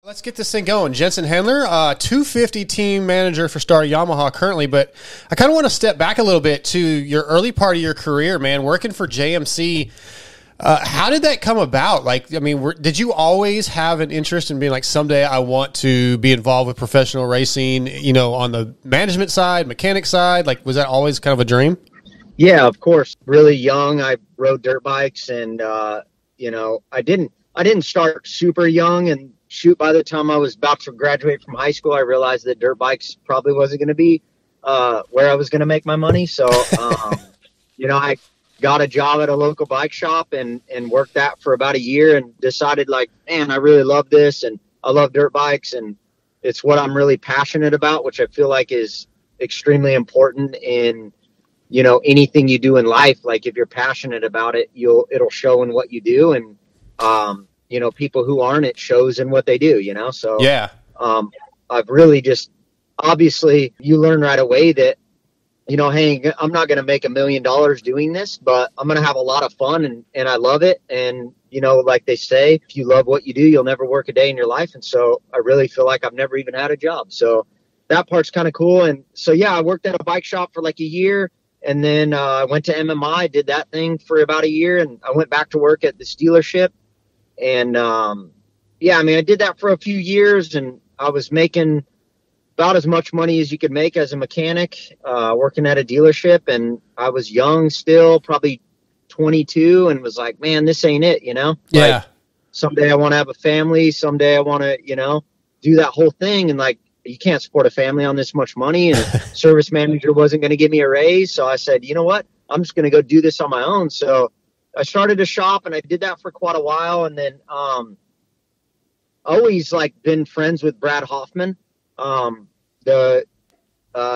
Let's get this thing going. Jensen Hendler, 250 team manager for Star Yamaha currently, but I kind of want to step back a little bit to your early part of your career, man, working for JMC. How did that come about? Like, I mean, did you always have an interest in being like, someday I want to be involved with professional racing, you know, on the management side, mechanic side? Like, was that always kind of a dream? Yeah, of course. Really young, I rode dirt bikes, and, you know, I didn't start super young, and shoot, by the time I was about to graduate from high school, I realized that dirt bikes probably wasn't going to be where I was going to make my money. So, you know, I got a job at a local bike shop and worked that for about a year and decided, like, man, I really love this, and I love dirt bikes, and it's what I'm really passionate about, which I feel like is extremely important in, you know, anything you do in life. Like, if you're passionate about it, it'll show in what you do. And, you know, people who aren't, it shows in what they do, you know? So, yeah, I've really just, obviously you learn right away that, you know, hey, I'm not going to make $1 million doing this, but I'm going to have a lot of fun, and I love it. And, you know, like they say, if you love what you do, you'll never work a day in your life. And so I really feel like I've never even had a job. So that part's kind of cool. And so, yeah, I worked at a bike shop for like a year, and then I went to MMI, did that thing for about a year, and I went back to work at this dealership. And, yeah, I mean, I did that for a few years, and I was making about as much money as you could make as a mechanic, working at a dealership. And I was young still, probably 22, and was like, man, this ain't it, you know? Yeah. Like, someday I want to have a family. Someday I want to, you know, do that whole thing. And like, you can't support a family on this much money. And service manager wasn't going to give me a raise. So I said, you know what? I'm just going to go do this on my own. So I started a shop, and I did that for quite a while. And then, always like been friends with Brad Hoffman.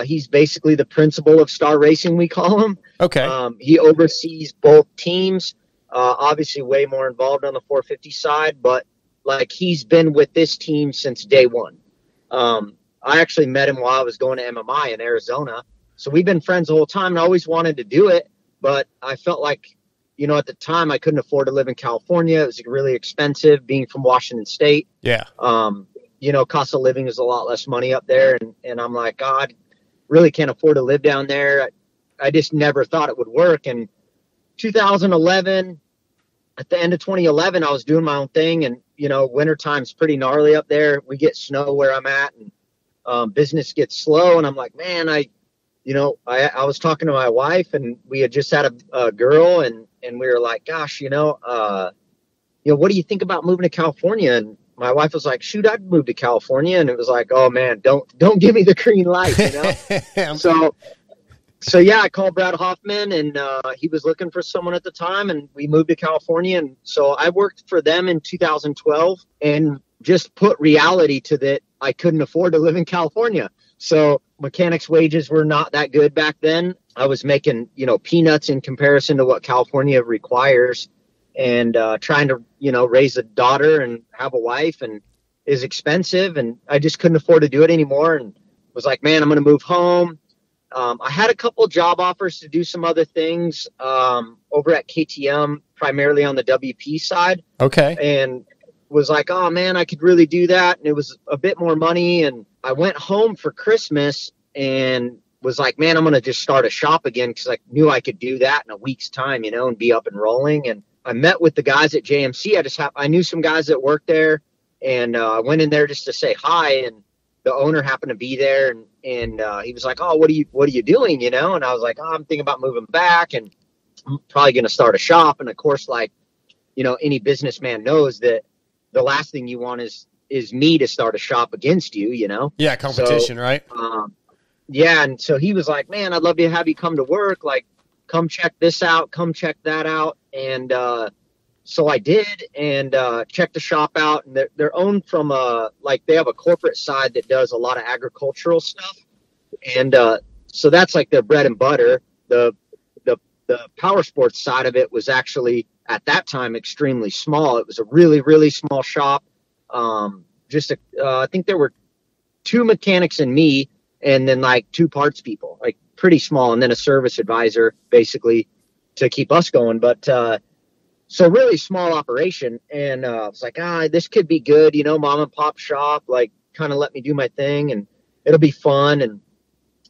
He's basically the principal of Star Racing, we call him. Okay. He oversees both teams, obviously way more involved on the 450 side, but like, he's been with this team since day one. I actually met him while I was going to MMI in Arizona. So we've been friends the whole time, and I always wanted to do it, but I felt like, you know, at the time I couldn't afford to live in California. It was really expensive being from Washington State. Yeah. You know, cost of living is a lot less money up there. And I'm like, God, really can't afford to live down there. I just never thought it would work. And 2011, at the end of 2011, I was doing my own thing. And, you know, wintertime's pretty gnarly up there. We get snow where I'm at, and business gets slow. And I'm like, man, I was talking to my wife, and we had just had a girl, and we were like, gosh, you know, what do you think about moving to California? And my wife was like, shoot, I'd move to California. And it was like, oh man, don't give me the green light, you know? So yeah, I called Brad Hoffman, and he was looking for someone at the time, and we moved to California. And so I worked for them in 2012, and just put reality to that. I couldn't afford to live in California. So mechanics' wages were not that good back then. I was making, you know, peanuts in comparison to what California requires, and trying to, you know, raise a daughter and have a wife and is expensive. And I just couldn't afford to do it anymore, and was like, man, I'm going to move home. I had a couple job offers to do some other things over at KTM, primarily on the WP side. Okay. And was like, oh man, I could really do that. And it was a bit more money. And I went home for Christmas and was like, man, I'm going to just start a shop again, because I knew I could do that in a week's time, you know, and be up and rolling. And I met with the guys at JMC. I knew some guys that worked there, and I went in there just to say hi. And the owner happened to be there, and he was like, oh, what are you doing? You know? And I was like, oh, I'm thinking about moving back, and I'm probably going to start a shop. And of course, like, you know, any businessman knows that the last thing you want is me to start a shop against you, you know? Yeah. Competition, so, right? Yeah. And so he was like, man, I'd love to have you come to work. Like, come check this out, come check that out. And, so I did, and, checked the shop out, and they're owned from, like, they have a corporate side that does a lot of agricultural stuff. And, so that's like their bread and butter. The power sports side of it was actually at that time extremely small. It was a really, really small shop. I think there were 2 mechanics and me, and then like 2 parts people, like pretty small. And then a service advisor basically to keep us going. But, So really small operation. And I was like, this could be good, mom and pop shop, like kind of let me do my thing and it'll be fun. And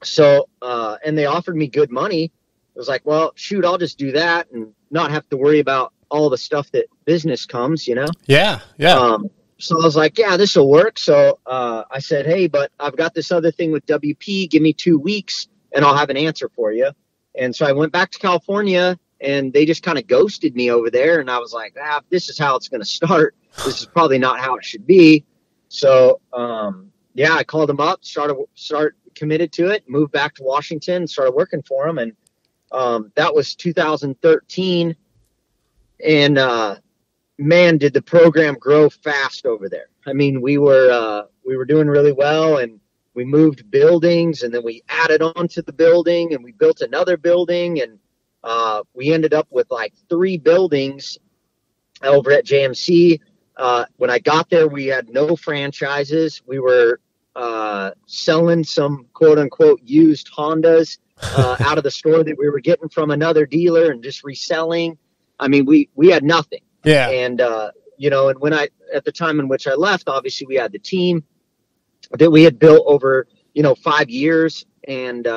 so, and they offered me good money. It was like, well, shoot, I'll just do that and not have to worry about all the stuff that business comes, Yeah. Yeah. So I was like, yeah, this will work. So I said, hey, but I've got this other thing with WP. Give me 2 weeks and I'll have an answer for you. And so I went back to California and they just kind of ghosted me over there. And I was like, this is how it's going to start. This is probably not how it should be. So, yeah, I called them up, start committed to it, moved back to Washington, started working for them. And that was 2013. And man, did the program grow fast over there. I mean, we were doing really well, and we moved buildings, and then we added on to the building, and we built another building, and we ended up with like 3 buildings over at JMC. When I got there, we had no franchises. We were selling some quote unquote used Hondas out of the store that we were getting from another dealer and just reselling. I mean, we had nothing. Yeah. And, and when at the time in which I left, obviously we had the team that we had built over, 5 years and,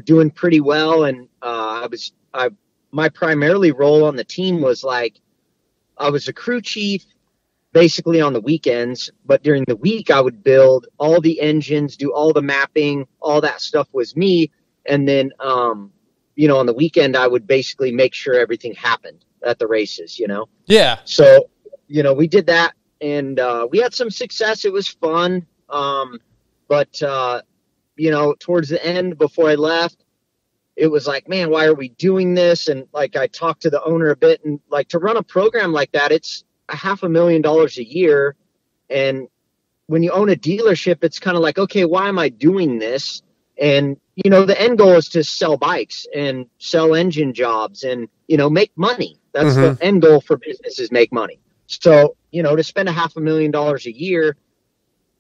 doing pretty well. And, my primarily role on the team was like, I was a crew chief basically on the weekends, but during the week I would build all the engines, do all the mapping, all that stuff was me. And then, on the weekend I would basically make sure everything happened at the races, Yeah. So, we did that and we had some success. It was fun. But towards the end before I left, it was like, man, why are we doing this? And like, I talked to the owner a bit and like to run a program like that, it's $500,000 a year. And when you own a dealership, it's kind of like, okay, why am I doing this? And, the end goal is to sell bikes and sell engine jobs and, make money. That's the end goal for business is make money. So, to spend $500,000 a year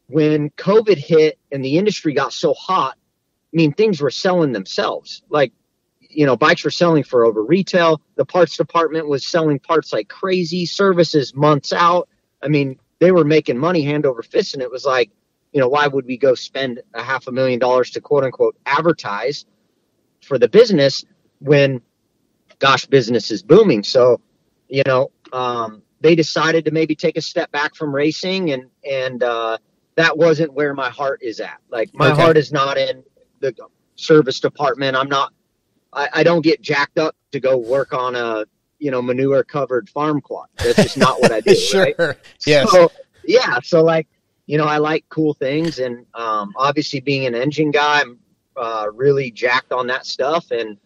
when COVID hit and the industry got so hot, I mean, things were selling themselves. Like, bikes were selling for over retail. The parts department was selling parts like crazy, services months out. I mean, they were making money hand over fist. And it was like, why would we go spend $500,000 to quote unquote advertise for the business when, gosh, business is booming. So, they decided to maybe take a step back from racing and that wasn't where my heart is at. Like my heart is not in the service department. I don't get jacked up to go work on a, manure covered farm quad. That's just not what I do. Sure. Right? Yes. So, yeah. So like, I like cool things and obviously being an engine guy, I'm really jacked on that stuff. And,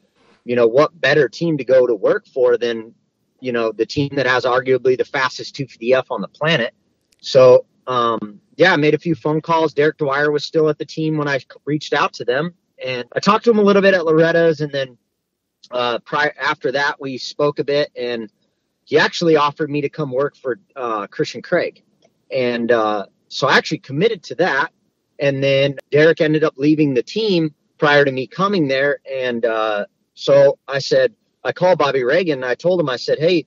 what better team to go to work for than, the team that has arguably the fastest 250F on the planet. So, I made a few phone calls. Derek Dwyer was still at the team when I reached out to them. And I talked to him a little bit at Loretta's. And then after that, we spoke a bit. And he actually offered me to come work for Christian Craig. And so I actually committed to that. And then Derek ended up leaving the team prior to me coming there. And so I called Bobby Reagan and I told him, I said, hey,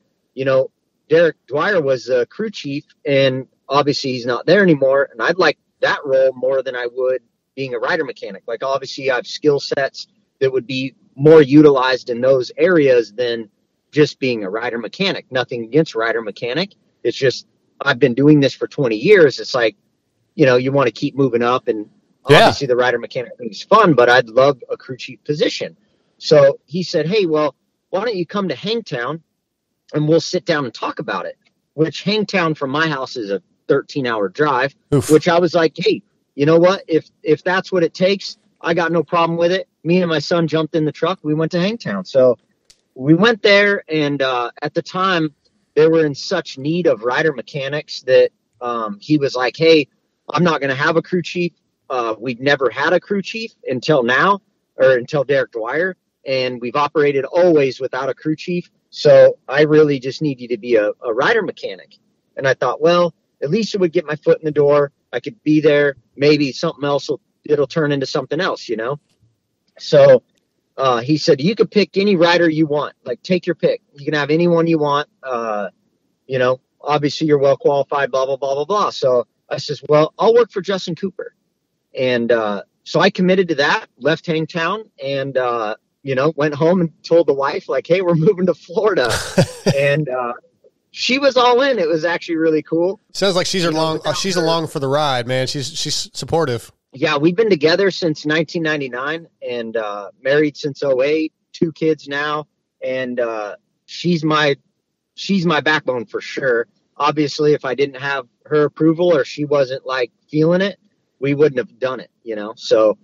Derek Dwyer was a crew chief and obviously he's not there anymore. And I'd like that role more than I would being a rider mechanic. Like obviously I have skill sets that would be more utilized in those areas than just being a rider mechanic. Nothing against rider mechanic. It's just, I've been doing this for 20 years. It's like, you want to keep moving up and obviously the rider mechanic thing is fun, but I'd love a crew chief position. So he said, hey, well, why don't you come to Hangtown and we'll sit down and talk about it, which Hangtown from my house is a 13-hour drive, which I was like, hey, you know what? If that's what it takes, I got no problem with it. Me and my son jumped in the truck. We went to Hangtown. So we went there. And at the time, they were in such need of rider mechanics that he was like, hey, I'm not going to have a crew chief. We've never had a crew chief until now or until Derek Dwyer. And we've operated always without a crew chief. So I really just need you to be a rider mechanic. And I thought, well, at least it would get my foot in the door. I could be there. Maybe something else it'll turn into something else, So he said, you could pick any rider you want. Like, take your pick. You can have anyone you want. You know, obviously you're well qualified, blah, blah, blah, blah, blah. So I says, well, I'll work for Justin Cooper. And so I committed to that, left Hangtown, and, you know, went home and told the wife, like, hey, we're moving to Florida. And she was all in. It was actually really cool. Sounds like she's along for the ride, man. She's supportive. Yeah, we've been together since 1999 and married since '08, 2 kids now. And she's my backbone for sure. Obviously, if I didn't have her approval or she wasn't like feeling it, we wouldn't have done it, you know? So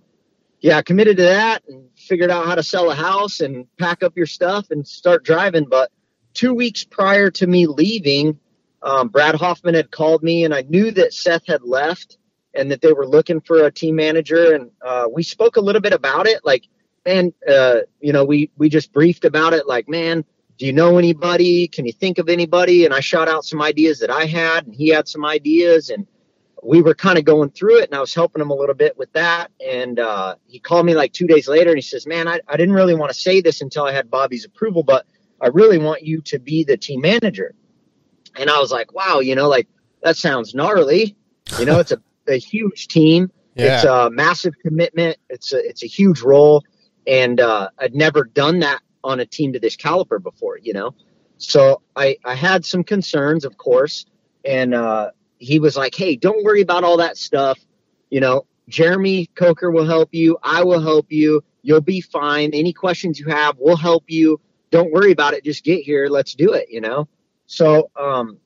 yeah, committed to that and figured out how to sell a house and pack up your stuff and start driving. But 2 weeks prior to me leaving, Brad Hoffman had called me, and I knew that Seth had left and that they were looking for a team manager. And we spoke a little bit about it. Like, man, you know, we just briefed about it. Like, man, do you know anybody? Can you think of anybody? And I shot out some ideas that I had, and he had some ideas, and we were kind of going through it, and I was helping him a little bit with that. And he called me like 2 days later, and he says, man, I didn't really want to say this until I had Bobby's approval, but I really want you to be the team manager. And I was like, wow, you know, like, that sounds gnarly. You know, it's a huge team. Yeah. It's a massive commitment. It's a huge role. And I'd never done that on a team to this caliber before, you know? So I had some concerns, of course. And he was like, hey, don't worry about all that stuff. You know, Jeremy Coker will help you. I will help you. You'll be fine. Any questions you have, we'll help you. Don't worry about it. Just get here. Let's do it, you know? So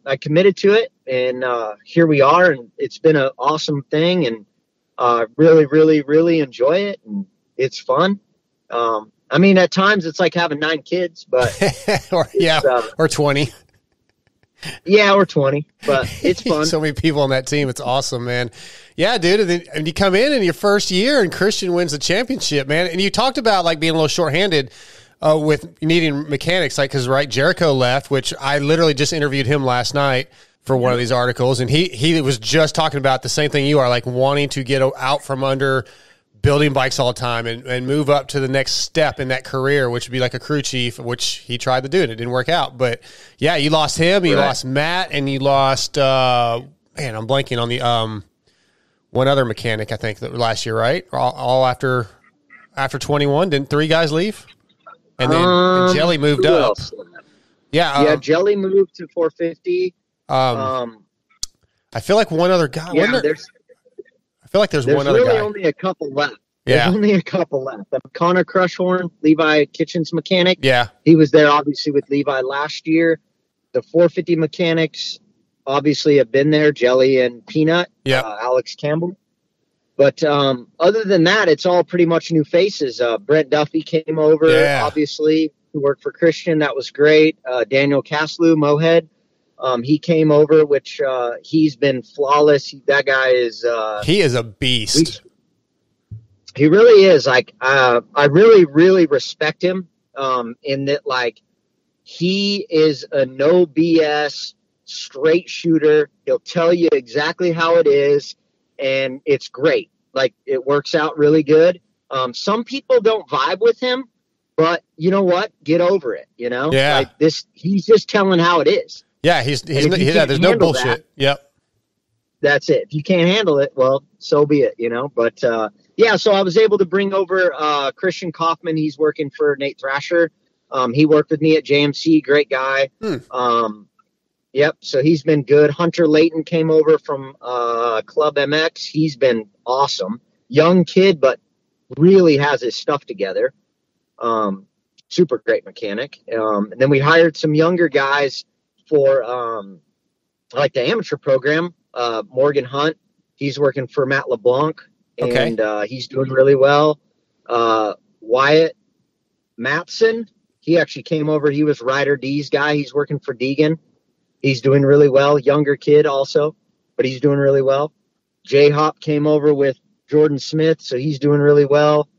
I committed to it, and here we are, and it's been an awesome thing, and really, really, really enjoy it, and it's fun. I mean, at times it's like having 9 kids, but or 20. Yeah, or 20, but it's fun. So many people on that team. It's awesome, man. Yeah, dude. And you come in your first year and Christian wins the championship, man. And you talked about like being a little shorthanded with needing mechanics, like, cause right, Jericho left, which I literally just interviewed him last night for one of these articles. And he was just talking about the same thing you are, like wanting to get out from under building bikes all the time and move up to the next step in that career, which would be like a crew chief, which he tried to do and it didn't work out. But yeah, you lost him, you lost Matt, and you lost, man, I'm blanking on the, one other mechanic, I think that last year, right? All after 21, didn't 3 guys leave? And then Jelly moved up. Else? Yeah. Jelly moved to 450. I feel like one other guy. Yeah, I feel like there's one other really guy. Only a couple left. Yeah. There's only a couple left. Connor Crushhorn, Levi Kitchen's mechanic. Yeah. He was there obviously with Levi last year. The 450 mechanics obviously have been there, Jelly and Peanut, Alex Campbell. But other than that, it's all pretty much new faces. Brent Duffy came over, obviously, who worked for Christian. That was great. Daniel Caslew, Mohead. He came over, which he's been flawless. That guy is he is a beast. He really is. Like I really, really respect him in that, like, he is a no BS straight shooter. He'll tell you exactly how it is, and it's great. Like, it works out really good. Some people don't vibe with him, but you know what? Get over it. You know, like this. He's just telling how it is. Yeah, there's no bullshit. Yep. That's it. If you can't handle it, well, so be it, you know. But yeah, so I was able to bring over Christian Kaufman. He's working for Nate Thrasher. He worked with me at JMC. Great guy. Yep. So he's been good. Hunter Layton came over from Club MX. He's been awesome. Young kid, but really has his stuff together. Super great mechanic. And then we hired some younger guys for like the amateur program. Morgan Hunt, he's working for Matt LeBlanc, and he's doing really well. Wyatt Matson, he actually came over. He was Ryder D's guy. He's working for Deegan. He's doing really well. Younger kid also, but he's doing really well. J-Hop came over with Jordan Smith, so he's doing really well.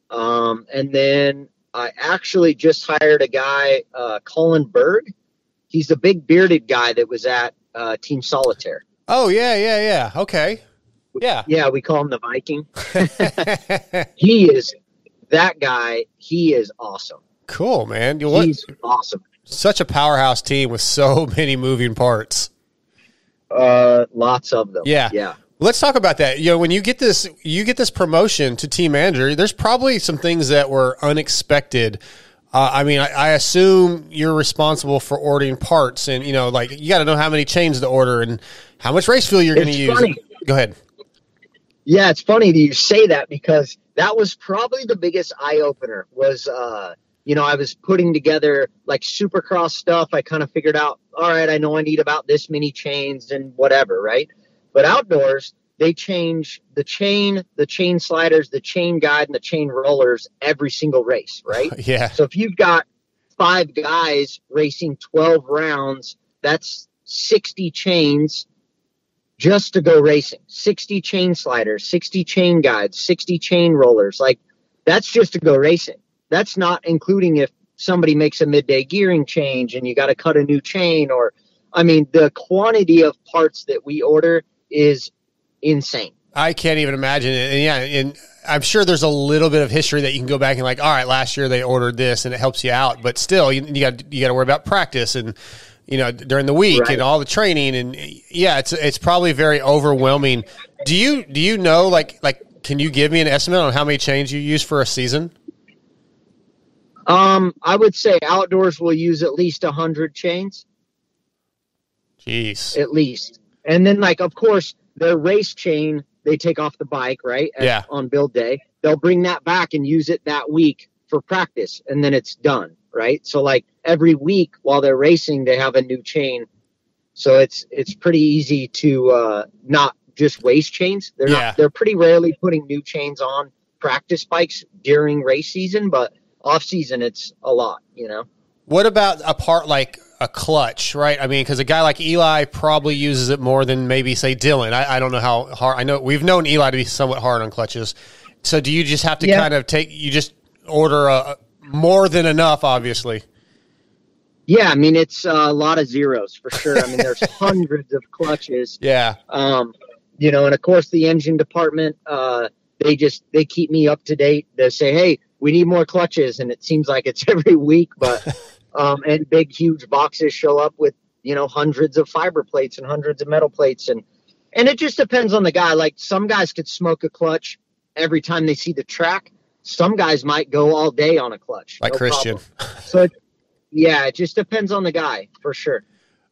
And then I actually just hired a guy, Colin Berg. He's the big bearded guy that was at Team Solitaire. Oh, yeah. Okay. Yeah. Yeah, we call him the Viking. He is that guy, he is awesome. Cool, man. He's awesome. Such a powerhouse team with so many moving parts. Lots of them. Yeah. Let's talk about that. When you get this promotion to team manager, there's probably some things that were unexpected. I assume you're responsible for ordering parts, and you got to know how many chains to order and how much race fuel you're going to use. Go ahead. Yeah, it's funny that you say that, because that was probably the biggest eye opener. Was I was putting together like Supercross stuff. I kind of figured out, all right, I know I need about this many chains and whatever, right? But outdoors, they change the chain sliders, the chain guide, and the chain rollers every single race, right? Yeah. So if you've got 5 guys racing 12 rounds, that's 60 chains just to go racing. 60 chain sliders, 60 chain guides, 60 chain rollers. Like, that's just to go racing. That's not including if somebody makes a midday gearing change and you got to cut a new chain, or, the quantity of parts that we order is insane. I can't even imagine it. And yeah, and I'm sure there's a little bit of history that you can go back and like, all right, last year they ordered this and it helps you out, but still you got to worry about practice and, during the week, right, and all the training. And yeah, it's probably very overwhelming. Do you know, like, can you give me an estimate on how many chains you use for a season? I would say outdoors will use at least 100 chains. Jeez. At least. And then, like, of course, their race chain, they take off the bike, right? On build day. They'll bring that back and use it that week for practice, and then it's done, right? So, like, every week while they're racing, they have a new chain. So it's pretty easy to not just waste chains. They're pretty rarely putting new chains on practice bikes during race season, but off season, it's a lot, What about a part like a clutch, right? Because a guy like Eli probably uses it more than maybe, say, Dylan. I don't know how hard. I know we've known Eli to be somewhat hard on clutches. So do you just have to kind of you just order more than enough, obviously? Yeah, it's a lot of zeros for sure. There's hundreds of clutches. Yeah. And of course the engine department, they keep me up to date. They say, hey, we need more clutches, and it seems like it's every week, but and big huge boxes show up with hundreds of fiber plates and hundreds of metal plates, and it just depends on the guy. Like, some guys could smoke a clutch every time they see the track. Some guys might go all day on a clutch, like Christian. So it just depends on the guy, for sure.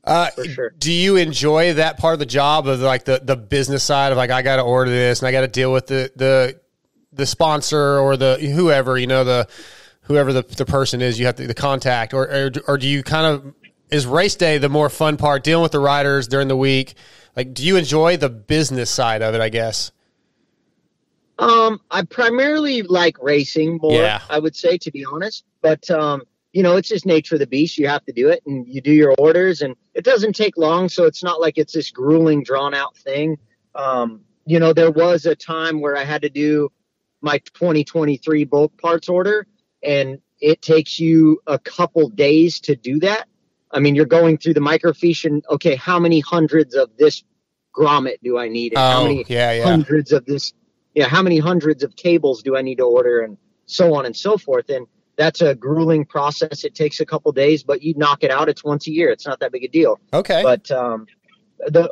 For sure. Do you enjoy that part of the job of like the business side of like, I got to order this and I got to deal with the sponsor or the whoever, whoever the person is, you have the contact, or do you kind of, is race day the more fun part, dealing with the riders during the week? Like, do you enjoy the business side of it, I guess? I primarily like racing more, I would say, to be honest, but, it's just nature of the beast. You have to do it, and you do your orders, and it doesn't take long. So it's not like it's this grueling, drawn out thing. There was a time where I had to do my 2023 bulk parts order, and it takes you a couple days to do that. You're going through the microfiche and, okay, how many hundreds of this grommet do I need? And how many hundreds of this, how many hundreds of cables do I need to order, and so on and so forth. And that's a grueling process. It takes a couple days, but you knock it out. It's once a year. It's not that big a deal. Okay. But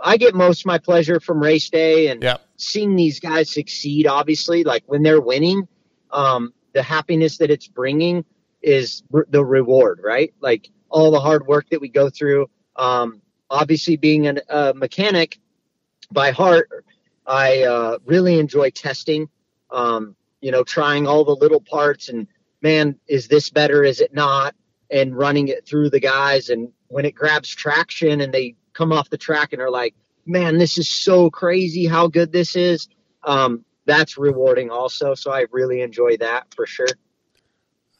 I get most of my pleasure from race day and seeing these guys succeed, obviously, like when they're winning, the happiness that it's bringing is the reward, right? Like all the hard work that we go through. Obviously, being a mechanic by heart, I really enjoy testing, trying all the little parts and, man, is this better? Is it not? And running it through the guys. And when it grabs traction and they come off the track and are like, man, this is so crazy how good this is. That's rewarding also. So I really enjoy that for sure.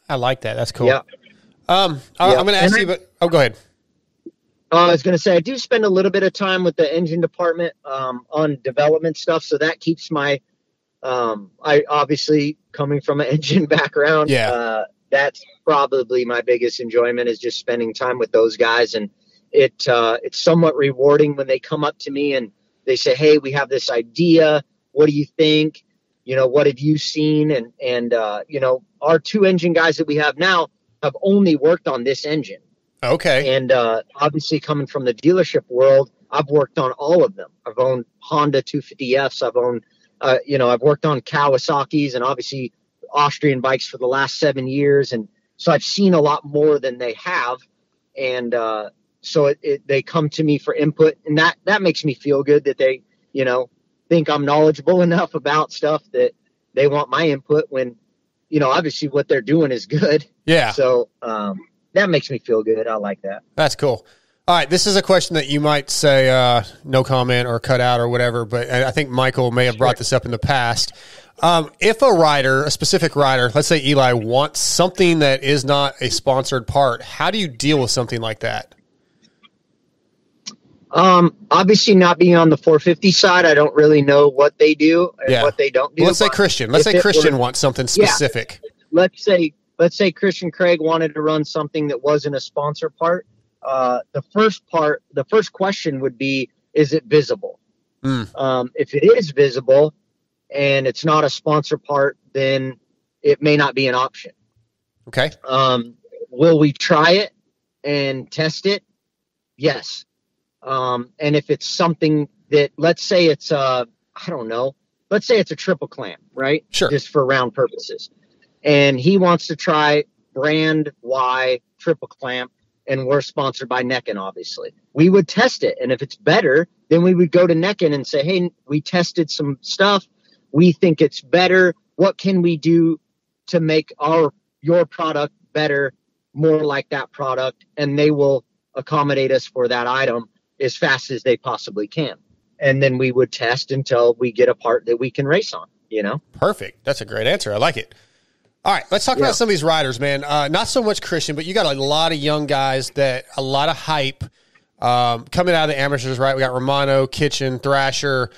I like that. That's cool. Yeah. I'm going to ask you, but go ahead. I was going to say, I do spend a little bit of time with the engine department on development stuff. So that keeps my, I obviously coming from an engine background, that's probably my biggest enjoyment, is just spending time with those guys. And it's somewhat rewarding when they come up to me and they say, hey, we have this idea. What do you think? what have you seen? And our 2-engine guys that we have now have only worked on this engine. Okay. And obviously coming from the dealership world, I've worked on all of them. I've owned Honda 250Fs. I've owned, I've worked on Kawasaki's and obviously Austrian bikes for the last 7 years. And so I've seen a lot more than they have. And so they come to me for input, and that makes me feel good that they, think I'm knowledgeable enough about stuff that they want my input when, obviously what they're doing is good. Yeah. So that makes me feel good. I like that. That's cool. All right. This is a question that you might say no comment or cut out or whatever, but I think Michael may have brought this up in the past. If a specific rider, let's say Eli, wants something that is not a sponsored part, how do you deal with something like that? Obviously not being on the 450 side, I don't really know what they do and what they don't do. Well, let's say Christian. Let's say Christian wants something specific. Yeah, let's say Christian Craig wanted to run something that wasn't a sponsor part. The first question would be, is it visible? If it is visible and it's not a sponsor part, then it may not be an option. Okay. Will we try it and test it? Yes. And if it's something that, let's say it's let's say it's a triple clamp, right? Sure. Just for round purposes. And he wants to try brand Y triple clamp, and we're sponsored by Neckin, obviously. We would test it. And if it's better, then we would go to Neckin and say, hey, we tested some stuff. We think it's better. What can we do to make your product better, more like that product? And they will accommodate us for that item as fast as they possibly can. And then we would test until we get a part that we can race on, Perfect. That's a great answer. I like it. All right, let's talk about some of these riders, man. Not so much Christian, but you got a lot of young guys a lot of hype coming out of the amateurs, right? We got Romano, Kitchen, Thrasher,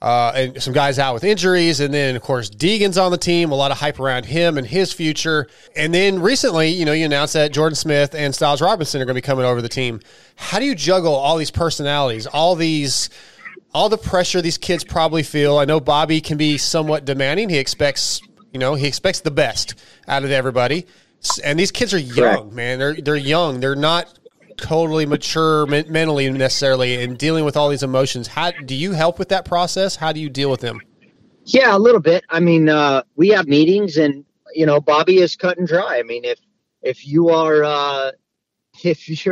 and some guys out with injuries. And then, of course, Deegan's on the team, a lot of hype around him and his future. And then recently, you announced that Jordan Smith and Styles Robinson are going to be coming over the team. How do you juggle all these personalities, all the pressure these kids probably feel? I know Bobby can be somewhat demanding. He expects the best out of everybody. And these kids are young, man. They're young. They're not totally mature mentally necessarily, and dealing with all these emotions. How do you help with that process? How do you deal with them? Yeah, a little bit. I mean, we have meetings, and Bobby is cut and dry. I mean, if you're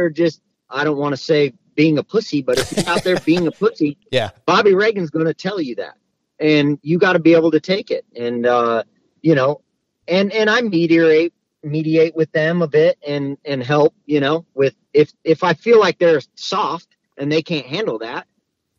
just, I don't want to say being a pussy, but if you're out there being a pussy, yeah, Bobby Reagan's going to tell you that, and you got to be able to take it. And and I mediate with them a bit and help, with if I feel like they're soft and they can't handle that,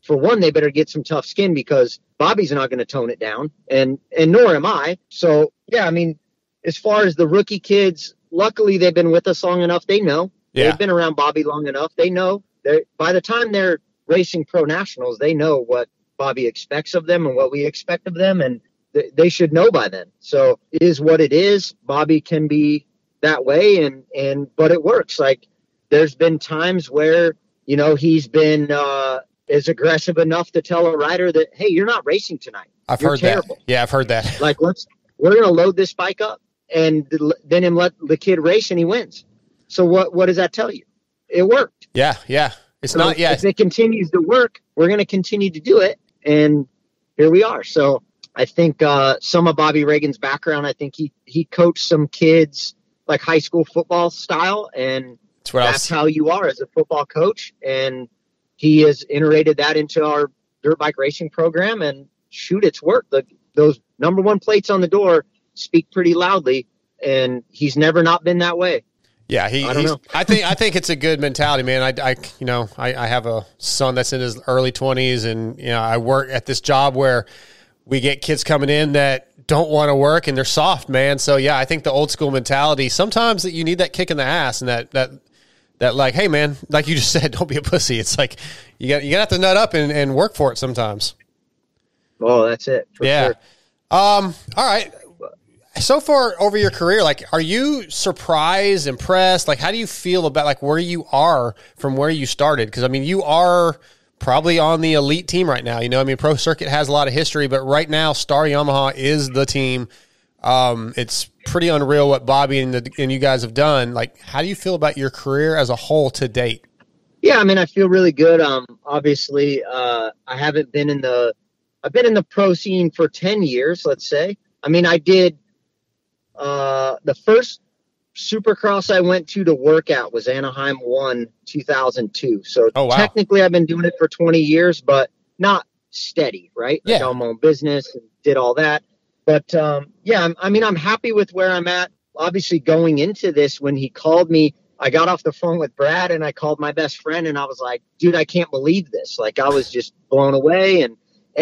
for one, they better get some tough skin, because Bobby's not going to tone it down, and nor am I. So yeah, I mean, as far as the rookie kids, luckily they've been with us long enough. They know. They've been around Bobby long enough. They know that by the time they're racing pro nationals, they know what Bobby expects of them and what we expect of them, and they should know by then. So it is what it is. Bobby can be that way, but it works. Like, there's been times where, he's been is aggressive enough to tell a rider that, hey, you're not racing tonight. You're heard terrible. that. Yeah, I've heard that. Like, we're going to load this bike up and then him let the kid race, and he wins. So what does that tell you? It worked. Yeah. If it continues to work, we're going to continue to do it. And here we are. So I think some of Bobby Reagan's background, I think he coached some kids like high school football style, and that's how you are as a football coach. And he has iterated that into our dirt bike racing program, and shoot, it's worked. Those number 1 plates on the door speak pretty loudly, and he's never not been that way. Yeah, I don't know. I think it's a good mentality, man. I have a son that's in his early 20s, and I work at this job where we get kids coming in that don't want to work, and they're soft, man. So yeah, I think the old school mentality, sometimes that you need that kick in the ass, and that like, hey man, like you just said, don't be a pussy. It's like you got to have to nut up and work for it sometimes. Oh, that's it. For sure. All right. So far over your career, like, are you surprised, impressed? Like, how do you feel about like where you are from where you started? Because I mean, you are probably on the elite team right now. I mean, Pro Circuit has a lot of history, but right now Star Yamaha is the team. It's pretty unreal what Bobby and you guys have done. Like, how do you feel about your career as a whole to date? Yeah, I mean, I feel really good. Obviously, I've been in the pro scene for 10 years, let's say. I mean, I did, the first Supercross I went to work at was Anaheim 1, 2002. So technically I've been doing it for 20 years, but not steady, right? I got my own business and did all that. But, I'm happy with where I'm at. Obviously, going into this, when he called me, I got off the phone with Brad and I called my best friend and I was like, dude, I can't believe this. Like, I was just blown away. And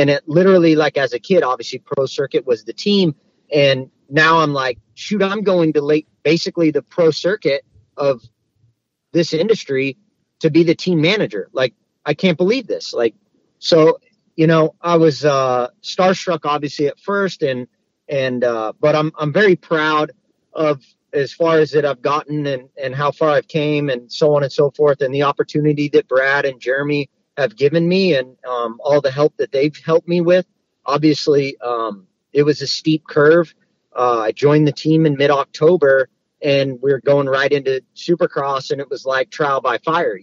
it literally, like, as a kid, obviously Pro Circuit was the team. And now I'm like, shoot, I'm going to basically the Pro Circuit of this industry to be the team manager. Like, I can't believe this. Like, so, I was starstruck obviously at first but I'm very proud of as far as that I've gotten and how far I've came and so on and so forth, and the opportunity that Brad and Jeremy have given me and all the help that they've helped me with. Obviously, it was a steep curve. I joined the team in mid-October and we were going right into Supercross, and it was like trial by fire,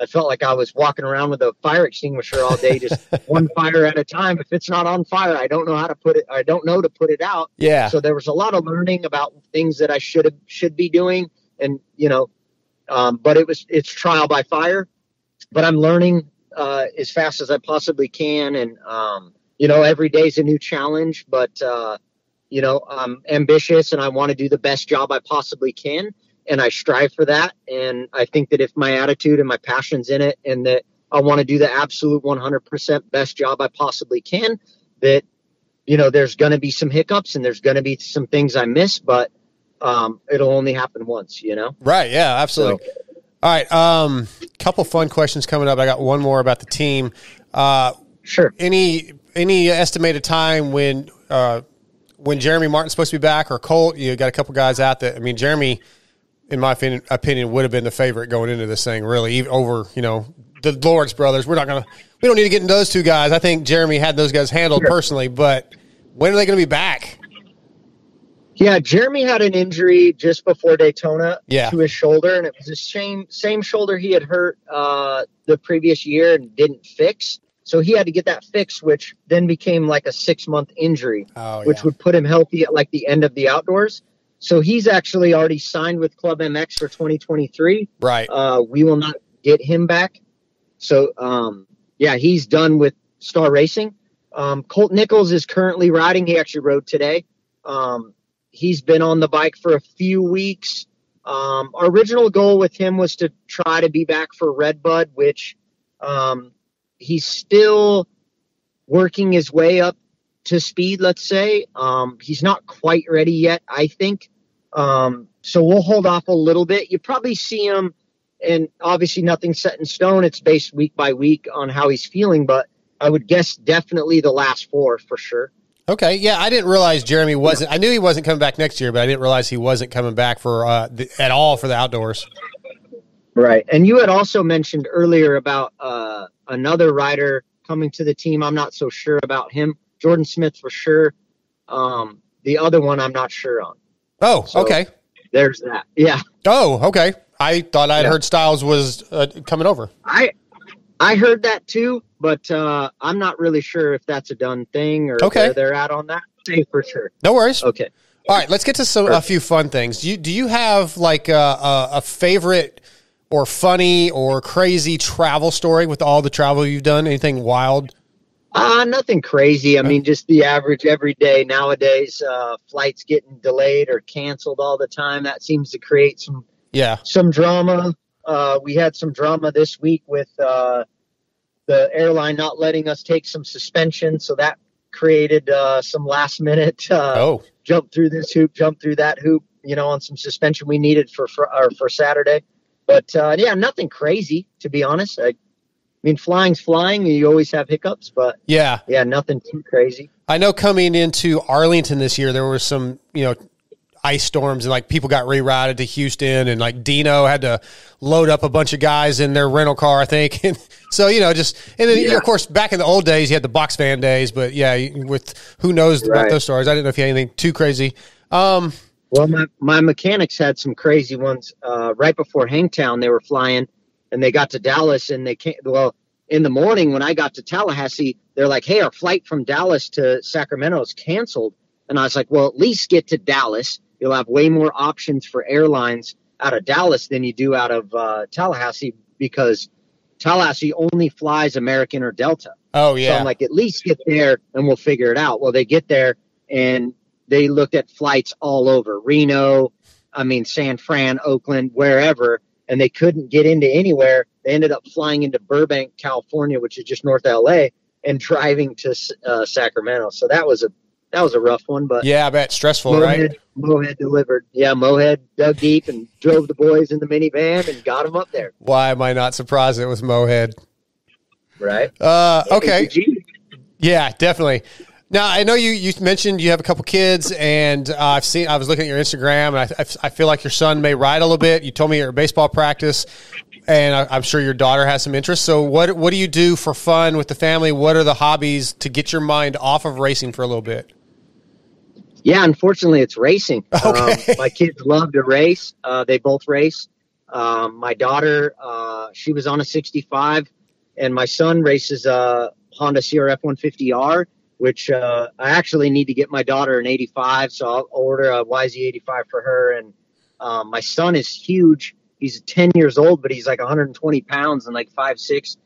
I felt like I was walking around with a fire extinguisher all day, just one fire at a time. If it's not on fire, I don't know how to put it. I don't know to put it out. Yeah. So there was a lot of learning about things that I should be doing. And, but it's trial by fire, but I'm learning as fast as I possibly can. And, every day is a new challenge, but, I'm ambitious and I want to do the best job I possibly can. And I strive for that. And I think that if my attitude and my passion's in it and that I want to do the absolute 100% best job I possibly can, that, there's going to be some hiccups and there's going to be some things I miss, but it'll only happen once, Right. Yeah, absolutely. So, all right. Couple fun questions coming up. I got one more about the team. Sure. Any estimated time when Jeremy Martin's supposed to be back, or Colt? You got a couple guys out that, I mean, Jeremy, in my opinion, would have been the favorite going into this thing, really, even over, the Lawrence brothers. We don't need to get into those two guys. I think Jeremy had those guys handled personally, but when are they going to be back? Yeah, Jeremy had an injury just before Daytona to his shoulder, and it was the same shoulder he had hurt the previous year and didn't fix. So he had to get that fixed, which then became like a 6-month injury, which would put him healthy at like the end of the outdoors. So he's actually already signed with Club MX for 2023. Right. We will not get him back. So, he's done with Star Racing. Colt Nichols is currently riding. He actually rode today. He's been on the bike for a few weeks. Our original goal with him was to try to be back for Redbud, which he's still working his way up to speed, let's say. He's not quite ready yet, I think. So we'll hold off a little bit. You probably see him, and obviously nothing's set in stone. It's based week by week on how he's feeling, but I would guess definitely the last 4 for sure. Okay. Yeah. I didn't realize Jeremy wasn't, I knew he wasn't coming back next year, but I didn't realize he wasn't coming back for, at all for the outdoors. Right. And you had also mentioned earlier about, another rider coming to the team. I'm not so sure about him. Jordan Smith for sure. The other one I'm not sure on. Oh, so okay. There's that. Yeah. Oh, okay. I thought I'd heard Styles was coming over. I heard that too, but I'm not really sure if that's a done thing or where they're at on that. Say for sure. No worries. Okay. All right, let's get to a few fun things. Do you have like a favorite or funny or crazy travel story with all the travel you've done? Anything wild? Nothing crazy. I mean, just the average every day nowadays. Flights getting delayed or canceled all the time. That seems to create some drama. We had some drama this week with the airline not letting us take some suspension, so that created some last minute jump through this hoop, jump through that hoop, on some suspension we needed for Saturday. But nothing crazy, to be honest. I mean, flying's flying. You always have hiccups, but nothing too crazy. I know coming into Arlington this year, there was some, ice storms and like people got rerouted to Houston, and like Dino had to load up a bunch of guys in their rental car, I think. And so, and then of course, back in the old days, you had the box fan days, but with who knows about those stories. I didn't know if you had anything too crazy. Well, my mechanics had some crazy ones. Right before Hangtown, they were flying, and they got to Dallas, and they can't. Well, in the morning when I got to Tallahassee, they're like, "Hey, our flight from Dallas to Sacramento is canceled." And I was like, "Well, at least get to Dallas. You'll have way more options for airlines out of Dallas than you do out of Tallahassee, because Tallahassee only flies American or Delta." Oh yeah. So I'm like, at least get there, and we'll figure it out. Well, they get there, and they looked at flights all over Reno, San Fran, Oakland, wherever, and they couldn't get into anywhere. They ended up flying into Burbank, California, which is just north of LA, and driving to Sacramento. So that was a rough one, but yeah, I bet stressful, right? Mohead delivered. Yeah, Mohead dug deep and drove the boys in the minivan and got them up there. Why am I not surprised it was Mohead? Right. Okay. Yeah, definitely. Now, I know you mentioned you have a couple kids, and I was looking at your Instagram, and I feel like your son may ride a little bit. You told me you're at baseball practice, and I'm sure your daughter has some interest. So what do you do for fun with the family? What are the hobbies to get your mind off of racing for a little bit? Yeah, unfortunately, it's racing. Okay. My kids love to race. They both race. My daughter, she was on a 65, and my son races a Honda CRF 150R, which I actually need to get my daughter an 85, so I'll order a YZ85 for her. And my son is huge. He's 10 years old, but he's like 120 pounds and like 5'6".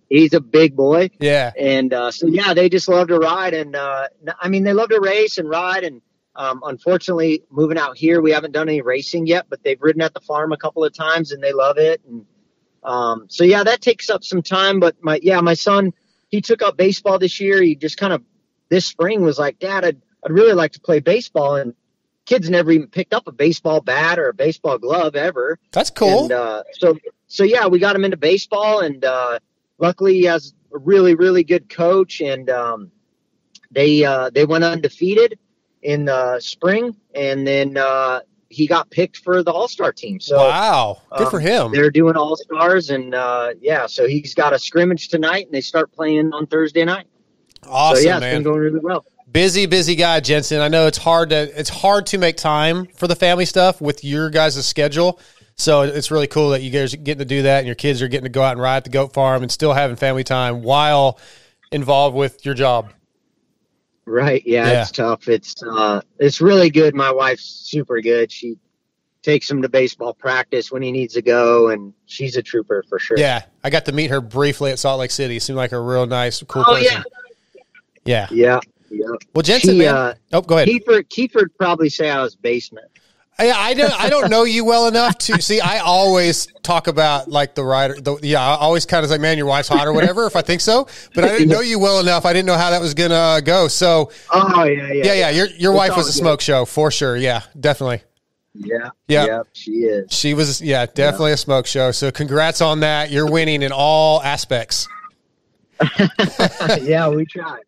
He's a big boy. Yeah. And so, yeah, they just love to ride. And, they love to race and ride. And unfortunately, moving out here, we haven't done any racing yet, but they've ridden at the farm a couple of times, and they love it. And so, yeah, that takes up some time. But my son, he took up baseball this year. He just kind of this spring was like, "Dad, I'd really like to play baseball." And kids never even picked up a baseball bat or a baseball glove ever. That's cool. And so yeah, we got him into baseball, and luckily he has a really, really good coach. And they went undefeated in the spring, and then he got picked for the All-Star team. So wow, good for him. They're doing All-Stars, and so he's got a scrimmage tonight, and they start playing on Thursday night. Awesome, so, yeah, man. It's been going really well. Busy guy, Jensen. I know it's hard to make time for the family stuff with your guys' schedule. So it's really cool that you guys are getting to do that, and your kids are getting to go out and ride at the goat farm and still having family time while involved with your job. Right. Yeah, it's tough. It's really good. My wife's super good. She takes him to baseball practice when he needs to go, and she's a trooper for sure. Yeah. I got to meet her briefly at Salt Lake City. Seemed like a real nice, cool person. Yeah. Yeah. Well, Jensen, man. Go ahead. Kiefer would probably say I was basement. I don't know you well enough to see. I always talk about like the rider. I always kind of say, "Man, your wife's hot" or whatever. If I think so, but I didn't know you well enough. I didn't know how that was gonna go. So, yeah. Your wife was a smoke show for sure. Yeah, definitely. Yeah, she is. She was, definitely a smoke show. So, congrats on that. You're winning in all aspects. Yeah, we tried.